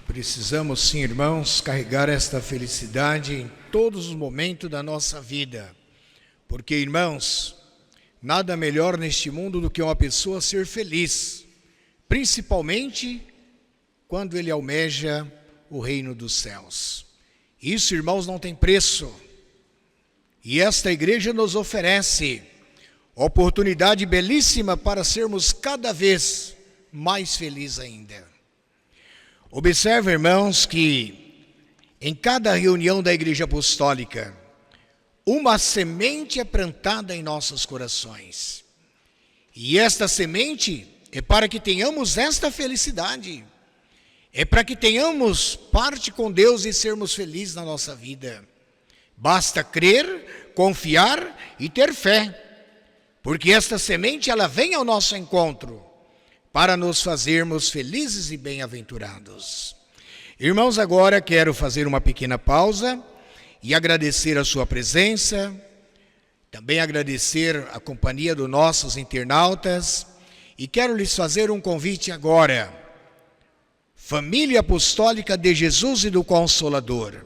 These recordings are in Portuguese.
Precisamos sim, irmãos, carregar esta felicidade em todos os momentos da nossa vida. Porque, irmãos, nada melhor neste mundo do que uma pessoa ser feliz, principalmente quando ele almeja o reino dos céus. Isso, irmãos, não tem preço. E esta igreja nos oferece oportunidade belíssima para sermos cada vez mais felizes ainda. Observe, irmãos, que em cada reunião da Igreja Apostólica, uma semente é plantada em nossos corações. E esta semente é para que tenhamos esta felicidade. É para que tenhamos parte com Deus e sermos felizes na nossa vida. Basta crer, confiar e ter fé. Porque esta semente, ela vem ao nosso encontro para nos fazermos felizes e bem-aventurados. Irmãos, agora quero fazer uma pequena pausa e agradecer a sua presença, também agradecer a companhia dos nossos internautas, e quero lhes fazer um convite agora. Família Apostólica de Jesus e do Consolador,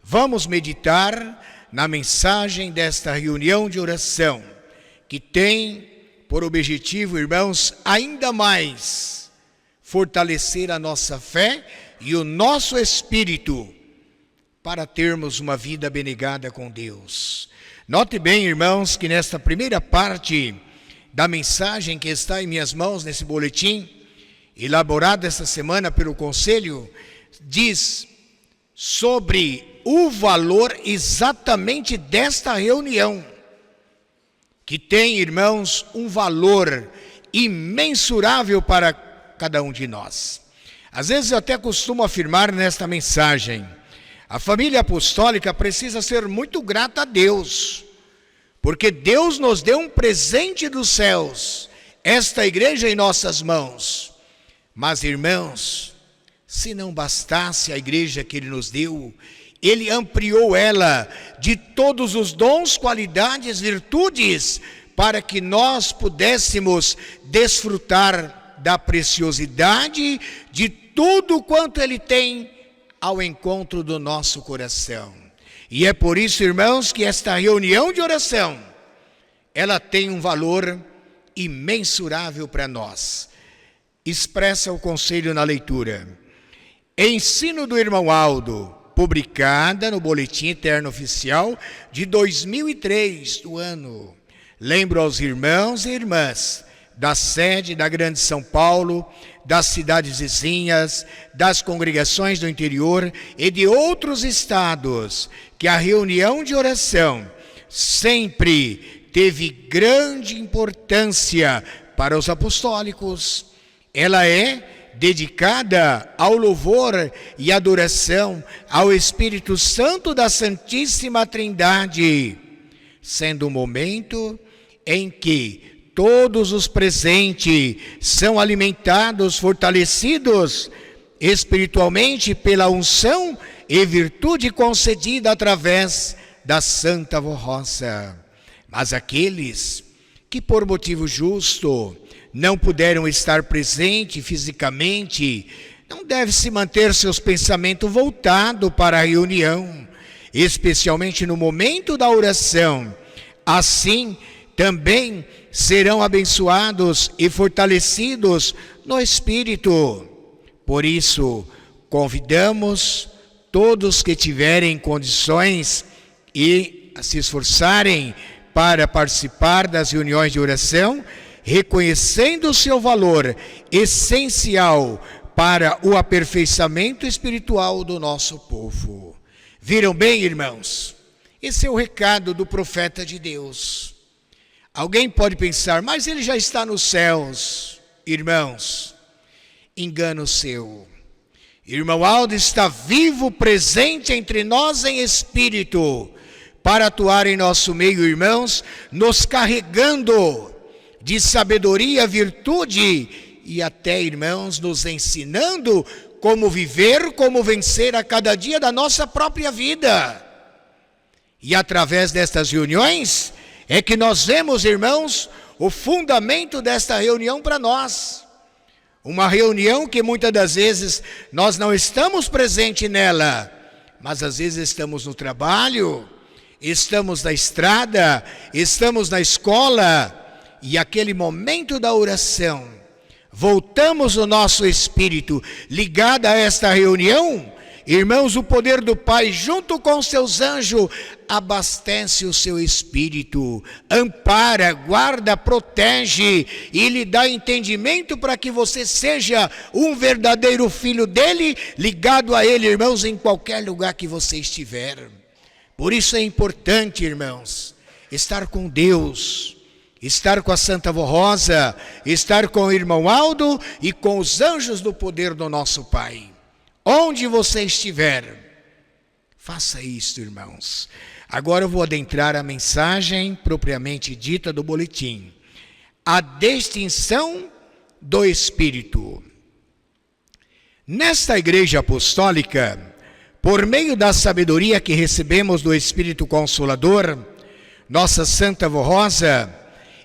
vamos meditar na mensagem desta reunião de oração, que tem por objetivo, irmãos, ainda mais fortalecer a nossa fé e o nosso espírito para termos uma vida abnegada com Deus. Note bem, irmãos, que nesta primeira parte da mensagem que está em minhas mãos, nesse boletim, elaborado esta semana pelo Conselho, diz sobre o valor exatamente desta reunião, que tem, irmãos, um valor imensurável para cada um de nós. Às vezes eu até costumo afirmar nesta mensagem, a família apostólica precisa ser muito grata a Deus, porque Deus nos deu um presente dos céus, esta igreja em nossas mãos. Mas, irmãos, se não bastasse a igreja que Ele nos deu, Ele ampliou ela de todos os dons, qualidades, virtudes, para que nós pudéssemos desfrutar da preciosidade de tudo quanto Ele tem ao encontro do nosso coração. E é por isso, irmãos, que esta reunião de oração, ela tem um valor imensurável para nós. Expressa o conselho na leitura. Ensino do irmão Aldo, publicada no Boletim Eterno Oficial de 2003 do ano. Lembro aos irmãos e irmãs da sede da Grande São Paulo, das cidades vizinhas, das congregações do interior e de outros estados, que a reunião de oração sempre teve grande importância para os apostólicos. Ela é dedicada ao louvor e adoração ao Espírito Santo da Santíssima Trindade, sendo um momento em que todos os presentes são alimentados, fortalecidos espiritualmente pela unção e virtude concedida através da Santa Voz Rosa. Mas aqueles que por motivo justo não puderam estar presentes fisicamente, não devem se manter seus pensamentos voltados para a reunião, especialmente no momento da oração. Assim, também serão abençoados e fortalecidos no Espírito. Por isso, convidamos todos que tiverem condições e se esforçarem para participar das reuniões de oração, reconhecendo o seu valor essencial para o aperfeiçoamento espiritual do nosso povo. Viram bem, irmãos? Esse é o recado do profeta de Deus. Alguém pode pensar, mas ele já está nos céus. Irmãos, engano seu. Irmão Aldo está vivo, presente entre nós em espírito, para atuar em nosso meio, irmãos, nos carregando de sabedoria, virtude e até, irmãos, nos ensinando como viver, como vencer a cada dia da nossa própria vida. E através destas reuniões é que nós vemos, irmãos, o fundamento desta reunião para nós. Uma reunião que muitas das vezes nós não estamos presentes nela, mas às vezes estamos no trabalho, estamos na estrada, estamos na escola, e aquele momento da oração, voltamos o nosso espírito ligado a esta reunião. Irmãos, o poder do Pai, junto com seus anjos, abastece o seu espírito, ampara, guarda, protege e lhe dá entendimento para que você seja um verdadeiro filho dele, ligado a ele, irmãos, em qualquer lugar que você estiver. Por isso é importante, irmãos, estar com Deus, estar com a Santa Vó Rosa, estar com o irmão Aldo e com os anjos do poder do nosso Pai. Onde você estiver, faça isto, irmãos. Agora eu vou adentrar a mensagem propriamente dita do boletim. A distinção do Espírito. Nesta igreja apostólica, por meio da sabedoria que recebemos do Espírito Consolador, nossa Santa Vó Rosa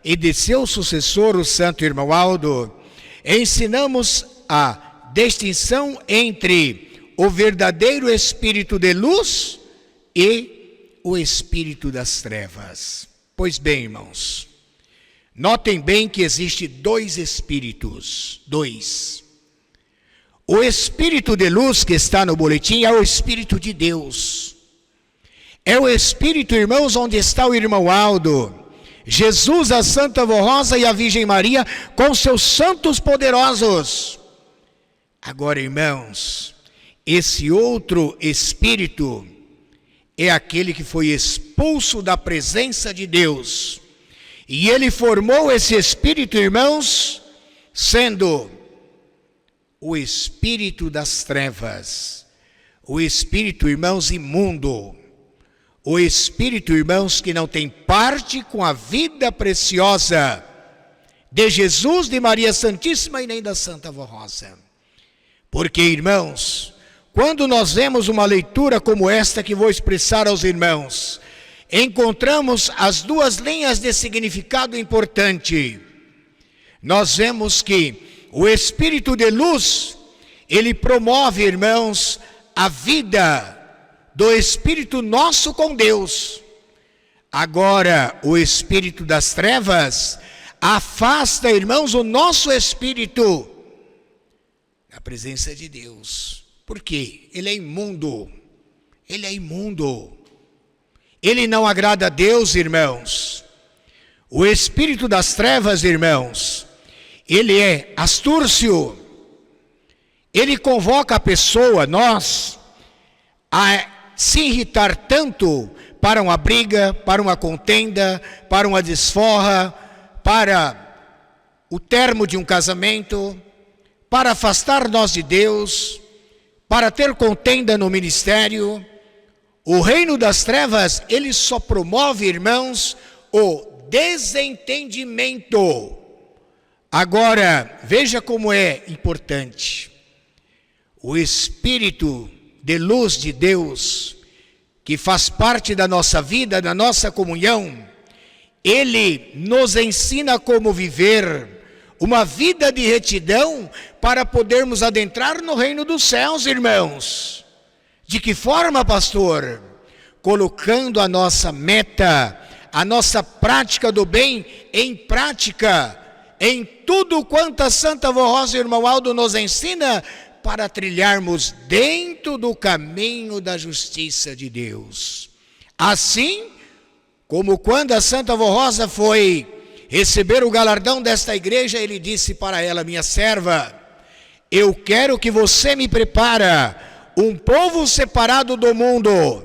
e de seu sucessor, o Santo Irmão Aldo, ensinamos a distinção entre o verdadeiro espírito de luz e o espírito das trevas. Pois bem, irmãos, notem bem que existe dois espíritos, dois. O espírito de luz que está no boletim é o Espírito de Deus. É o espírito, irmãos, onde está o irmão Aldo, Jesus, a Santa Vó Rosa e a Virgem Maria com seus santos poderosos. Agora, irmãos, esse outro espírito é aquele que foi expulso da presença de Deus. E ele formou esse espírito, irmãos, sendo o espírito das trevas, o espírito, irmãos, imundo, o espírito, irmãos, que não tem parte com a vida preciosa de Jesus, de Maria Santíssima e nem da Santa Vó Rosa. Porque, irmãos, quando nós vemos uma leitura como esta que vou expressar aos irmãos, encontramos as duas linhas de significado importante. Nós vemos que o Espírito de luz, ele promove, irmãos, a vida do Espírito nosso com Deus. Agora, o Espírito das trevas afasta, irmãos, o nosso espírito a presença de Deus. Por quê? Ele é imundo. Ele é imundo. Ele não agrada a Deus, irmãos. O espírito das trevas, irmãos, ele é astúrcio. Ele convoca a pessoa, nós, a se irritar tanto para uma briga, para uma contenda, para uma desforra, para o termo de um casamento, para afastar nós de Deus, para ter contenda no ministério. O reino das trevas, ele só promove, irmãos, o desentendimento. Agora, veja como é importante. O Espírito de luz de Deus, que faz parte da nossa vida, da nossa comunhão, ele nos ensina como viver uma vida de retidão para podermos adentrar no reino dos céus, irmãos. De que forma, pastor? Colocando a nossa meta, a nossa prática do bem em prática, em tudo quanto a Santa Vó Rosa e o irmão Aldo nos ensina, para trilharmos dentro do caminho da justiça de Deus. Assim, como quando a Santa Vó Rosa foi receber o galardão desta igreja, ele disse para ela: minha serva, eu quero que você me prepara um povo separado do mundo,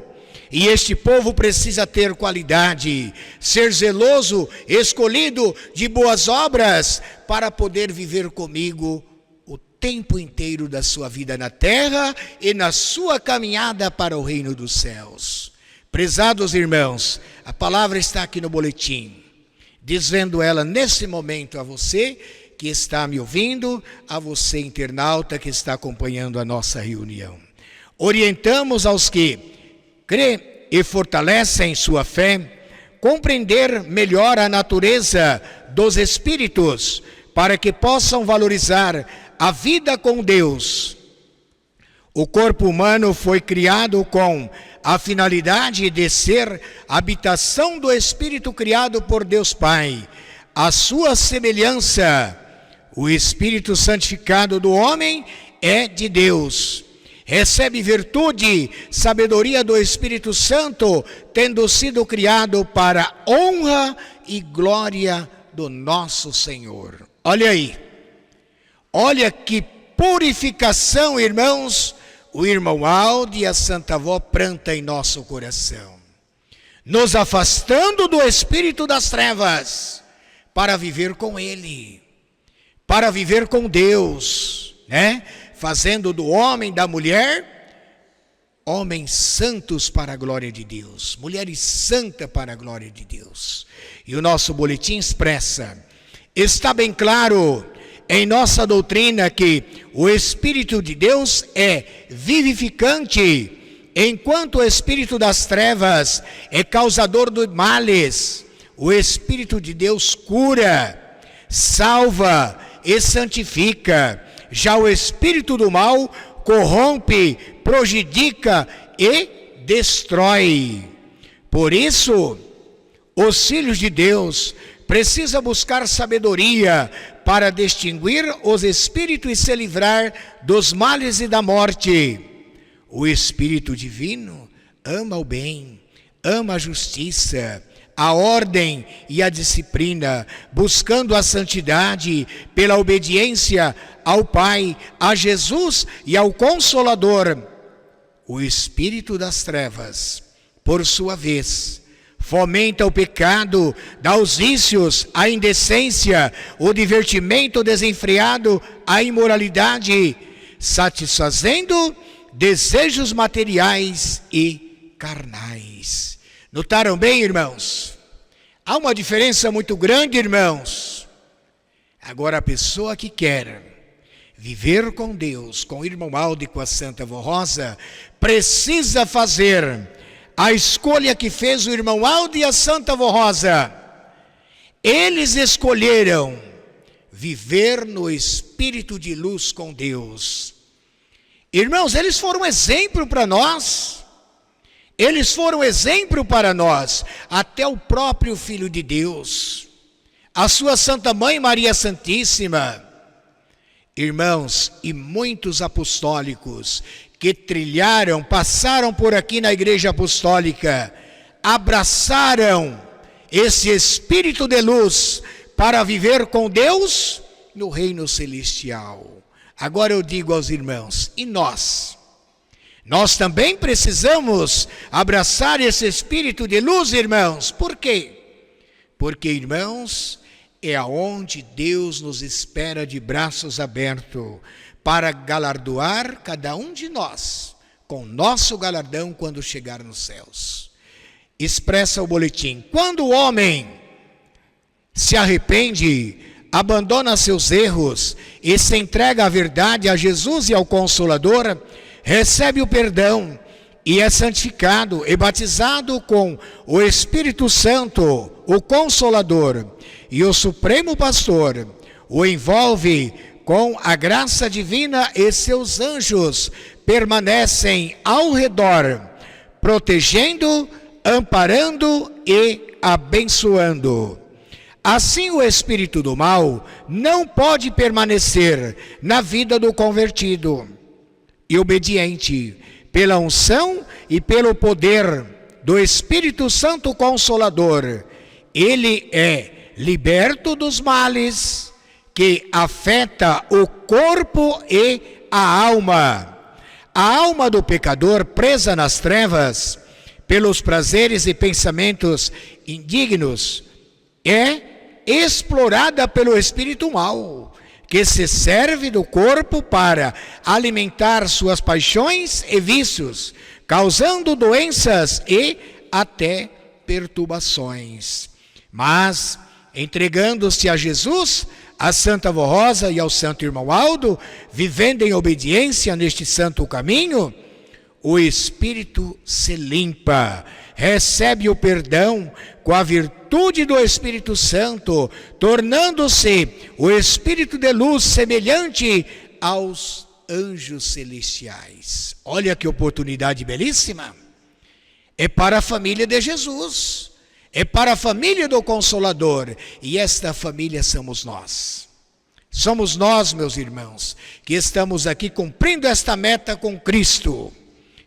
e este povo precisa ter qualidade, ser zeloso, escolhido de boas obras, para poder viver comigo o tempo inteiro da sua vida na terra e na sua caminhada para o reino dos céus. Prezados irmãos, a palavra está aqui no boletim, dizendo ela nesse momento a você que está me ouvindo, a você internauta que está acompanhando a nossa reunião. Orientamos aos que crê e fortalecem sua fé, compreender melhor a natureza dos espíritos, para que possam valorizar a vida com Deus. O corpo humano foi criado com a finalidade de ser habitação do Espírito criado por Deus Pai. A sua semelhança, o Espírito santificado do homem é de Deus. Recebe virtude, sabedoria do Espírito Santo, tendo sido criado para honra e glória do nosso Senhor. Olha aí, olha que purificação, irmãos, o irmão Aldo e a Santa Avó plantam em nosso coração, nos afastando do espírito das trevas, para viver com Ele, para viver com Deus, né? Fazendo do homem, da mulher, homens santos para a glória de Deus, mulheres santas para a glória de Deus. E o nosso boletim expressa, está bem claro em nossa doutrina que o Espírito de Deus é vivificante, enquanto o Espírito das trevas é causador de males. O Espírito de Deus cura, salva e santifica. Já o espírito do mal corrompe, prejudica e destrói. Por isso, os filhos de Deus precisam buscar sabedoria para distinguir os espíritos e se livrar dos males e da morte. O Espírito Divino ama o bem, ama a justiça, a ordem e a disciplina, buscando a santidade pela obediência ao Pai, a Jesus e ao Consolador. O espírito das trevas, por sua vez, fomenta o pecado, dá os vícios, a indecência, o divertimento desenfreado, a imoralidade, satisfazendo desejos materiais e carnais. Notaram bem, irmãos? Há uma diferença muito grande, irmãos. Agora, a pessoa que quer viver com Deus, com o irmão Aldo e com a Santa Avó Rosa, precisa fazer a escolha que fez o irmão Aldo e a Santa Avó Rosa. Eles escolheram viver no espírito de luz com Deus. Irmãos, eles foram exemplo para nós. Eles foram exemplo para nós, até o próprio Filho de Deus, a sua Santa Mãe Maria Santíssima. Irmãos, e muitos apostólicos que trilharam, passaram por aqui na Igreja Apostólica, abraçaram esse Espírito de luz para viver com Deus no reino celestial. Agora eu digo aos irmãos, e nós? Nós também precisamos abraçar esse espírito de luz, irmãos. Por quê? Porque, irmãos, é aonde Deus nos espera de braços abertos para galardoar cada um de nós com nosso galardão quando chegar nos céus. Expressa o boletim: quando o homem se arrepende, abandona seus erros e se entrega à verdade, a Jesus e ao Consolador, recebe o perdão e é santificado e batizado com o Espírito Santo, o Consolador, e o Supremo Pastor o envolve com a graça divina e seus anjos permanecem ao redor, protegendo, amparando e abençoando. Assim, o espírito do mal não pode permanecer na vida do convertido e obediente, pela unção e pelo poder do Espírito Santo Consolador. Ele é liberto dos males que afeta o corpo e a alma. A alma do pecador, presa nas trevas pelos prazeres e pensamentos indignos, é explorada pelo espírito mau, que se serve do corpo para alimentar suas paixões e vícios, causando doenças e até perturbações. Mas, entregando-se a Jesus, a Santa Avó Rosa e ao Santo Irmão Aldo, vivendo em obediência neste santo caminho, o espírito se limpa, recebe o perdão com a virtude do Espírito Santo, tornando-se o espírito de luz semelhante aos anjos celestiais. Olha que oportunidade belíssima. É para a família de Jesus. É para a família do Consolador. E esta família somos nós. Somos nós, meus irmãos, que estamos aqui cumprindo esta meta com Cristo,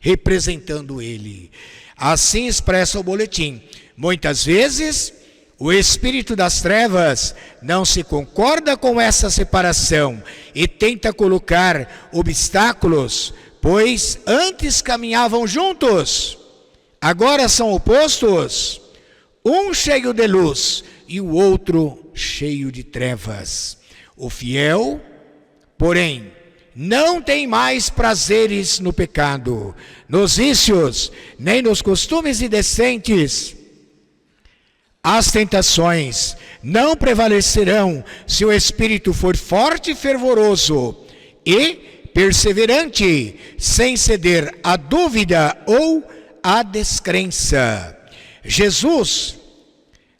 representando Ele. Assim expressa o boletim. Muitas vezes, o espírito das trevas não se concorda com essa separação e tenta colocar obstáculos, pois antes caminhavam juntos, agora são opostos, um cheio de luz e o outro cheio de trevas. O fiel, porém, não tem mais prazeres no pecado, nos vícios, nem nos costumes indecentes. As tentações não prevalecerão se o espírito for forte e fervoroso e perseverante, sem ceder à dúvida ou à descrença. Jesus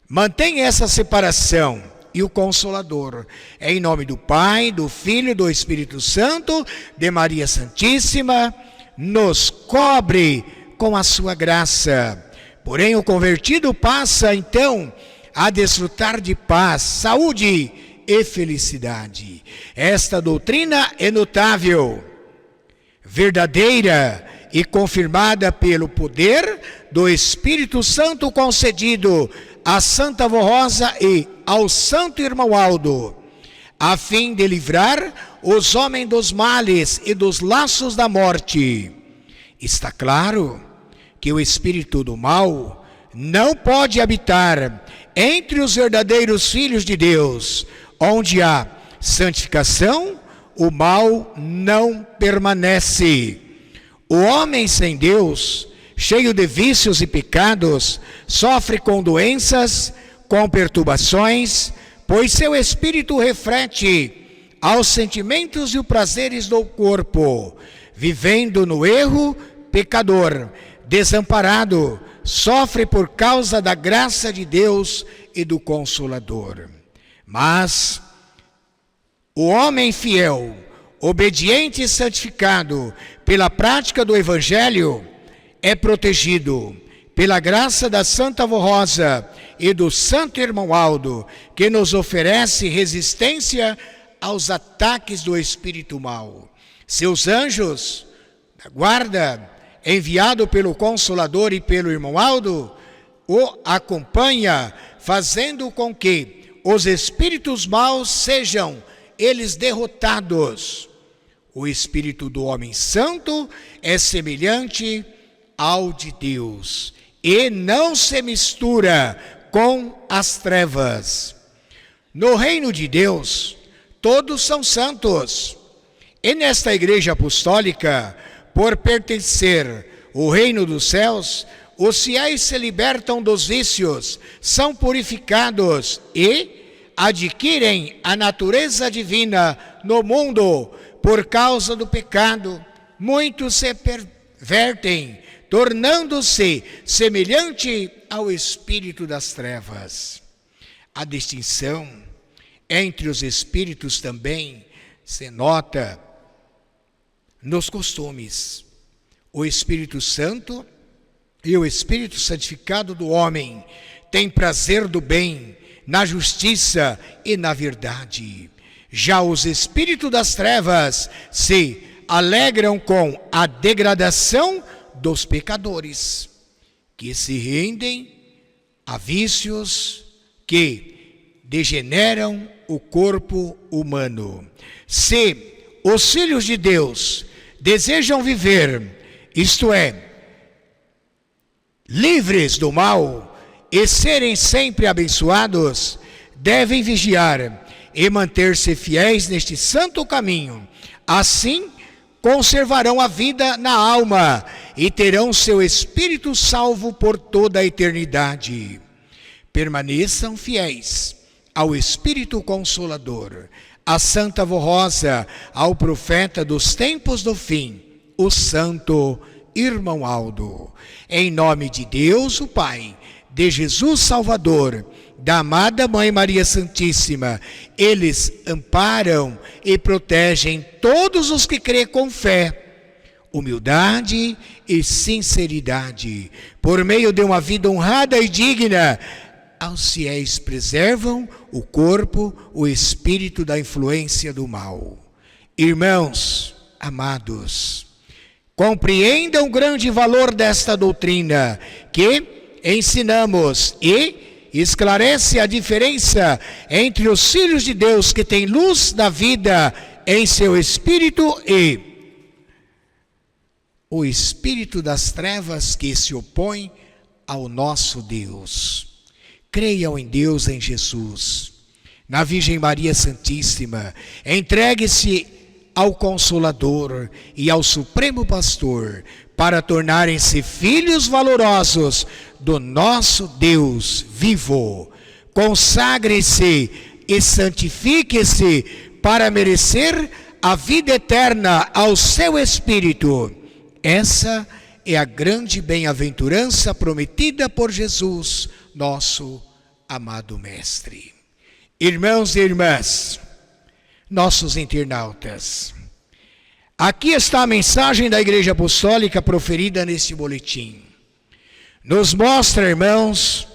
mantém essa separação e o Consolador, em nome do Pai, do Filho e do Espírito Santo, de Maria Santíssima, nos cobre com a sua graça. Porém, o convertido passa, então, a desfrutar de paz, saúde e felicidade. Esta doutrina é notável, verdadeira e confirmada pelo poder do Espírito Santo concedido à Santa Avó Rosa e ao Santo Irmão Aldo, a fim de livrar os homens dos males e dos laços da morte. Está claro que o espírito do mal não pode habitar entre os verdadeiros filhos de Deus. Onde há santificação, o mal não permanece. O homem sem Deus, cheio de vícios e pecados, sofre com doenças, com perturbações, pois seu espírito reflete aos sentimentos e os prazeres do corpo, vivendo no erro pecador, desamparado, sofre por causa da graça de Deus e do Consolador. Mas o homem fiel, obediente e santificado pela prática do Evangelho, é protegido pela graça da Santa Avó Rosa e do Santo Irmão Aldo, que nos oferece resistência aos ataques do espírito mau. Seus anjos da guarda, enviado pelo Consolador e pelo Irmão Aldo, o acompanha, fazendo com que os espíritos maus sejam eles derrotados. O espírito do homem santo é semelhante ao de Deus e não se mistura com as trevas. No reino de Deus, todos são santos. E nesta igreja apostólica, por pertencer ao reino dos céus, os fiéis se libertam dos vícios, são purificados e adquirem a natureza divina no mundo. Por causa do pecado, muitos se pervertem, tornando-se semelhante ao espírito das trevas. A distinção entre os espíritos também se nota nos costumes. O Espírito Santo e o Espírito santificado do homem têm prazer do bem, na justiça e na verdade. Já os espíritos das trevas se alegram com a degradação dos pecadores, que se rendem a vícios que degeneram o corpo humano. Se os filhos de Deus desejam viver, isto é, livres do mal e serem sempre abençoados, devem vigiar e manter-se fiéis neste santo caminho. Assim, conservarão a vida na alma e terão seu espírito salvo por toda a eternidade. Permaneçam fiéis ao Espírito Consolador, à Santa Avó Rosa, ao profeta dos tempos do fim, o Santo Irmão Aldo. Em nome de Deus, o Pai, de Jesus Salvador, da amada Mãe Maria Santíssima, eles amparam e protegem todos os que crêem com fé, humildade e sinceridade. Por meio de uma vida honrada e digna, aos fiéis preservam o corpo, o espírito da influência do mal. Irmãos amados, compreendam o grande valor desta doutrina que ensinamos e esclarece a diferença entre os filhos de Deus que têm luz da vida em seu espírito e o espírito das trevas que se opõe ao nosso Deus. Creiam em Deus, em Jesus, na Virgem Maria Santíssima. Entregue-se ao Consolador e ao Supremo Pastor para tornarem-se filhos valorosos do nosso Deus vivo. Consagre-se e santifique-se para merecer a vida eterna ao seu Espírito. Essa é a grande bem-aventurança prometida por Jesus, nosso amado Mestre. Irmãos e irmãs, nossos internautas, aqui está a mensagem da Igreja Apostólica proferida neste boletim. Nos mostra, irmãos,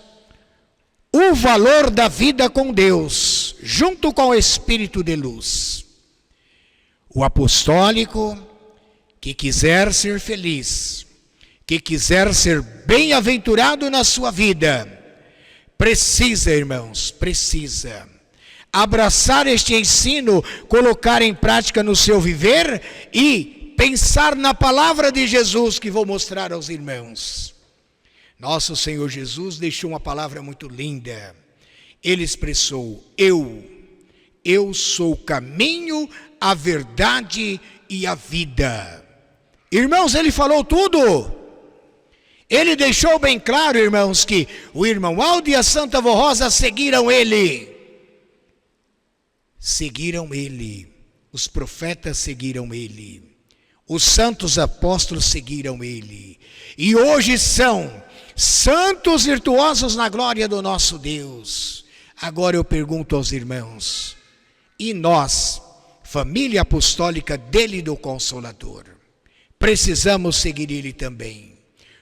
o valor da vida com Deus, junto com o Espírito de luz. O apostólico que quiser ser feliz, que quiser ser bem-aventurado na sua vida, precisa, irmãos, precisa abraçar este ensino, colocar em prática no seu viver e pensar na palavra de Jesus que vou mostrar aos irmãos. Nosso Senhor Jesus deixou uma palavra muito linda. Ele expressou: eu sou o caminho, a verdade e a vida. Irmãos, ele falou tudo. Ele deixou bem claro, irmãos, que o irmão Aldo e a Santa Vó Rosa seguiram ele. Seguiram ele. Os profetas seguiram ele. Os santos apóstolos seguiram ele. E hoje são santos virtuosos na glória do nosso Deus. Agora eu pergunto aos irmãos, e nós, família apostólica dele e do Consolador, precisamos seguir ele também.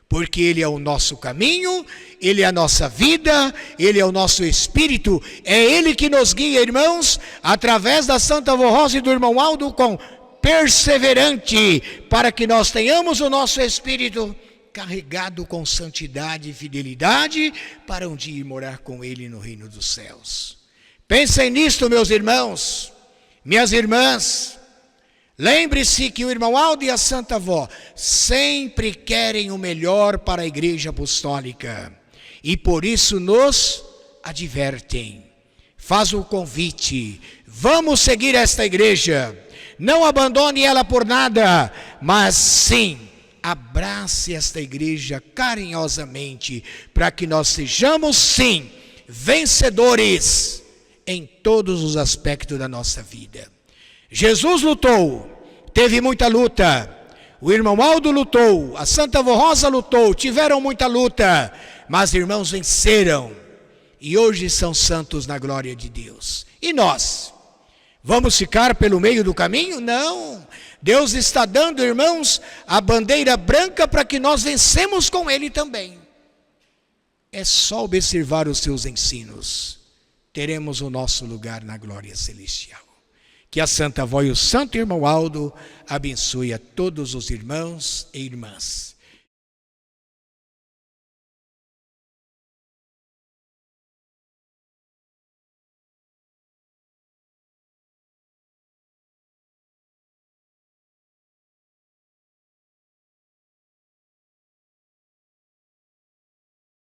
Porque ele é o nosso caminho, ele é a nossa vida, ele é o nosso espírito, é ele que nos guia, irmãos, através da Santa Vó Rosa e do irmão Aldo, com perseverante, para que nós tenhamos o nosso espírito carregado com santidade e fidelidade, para um dia ir morar com ele no reino dos céus. Pensem nisto, meus irmãos, minhas irmãs. Lembre-se que o irmão Aldo e a Santa Vó sempre querem o melhor para a Igreja Apostólica. E por isso nos advertem. Faz o convite. Vamos seguir esta igreja. Não abandone ela por nada. Mas sim, abrace esta igreja carinhosamente. Para que nós sejamos sim vencedores em todos os aspectos da nossa vida. Jesus lutou, teve muita luta, o irmão Aldo lutou, a Santa Vó Rosa lutou, tiveram muita luta, mas irmãos venceram, e hoje são santos na glória de Deus. E nós? Vamos ficar pelo meio do caminho? Não, Deus está dando, irmãos, a bandeira branca para que nós vencemos com Ele também. É só observar os seus ensinos, teremos o nosso lugar na glória celestial. Que a Santa Vó e o Santo Irmão Aldo abençoe a todos os irmãos e irmãs.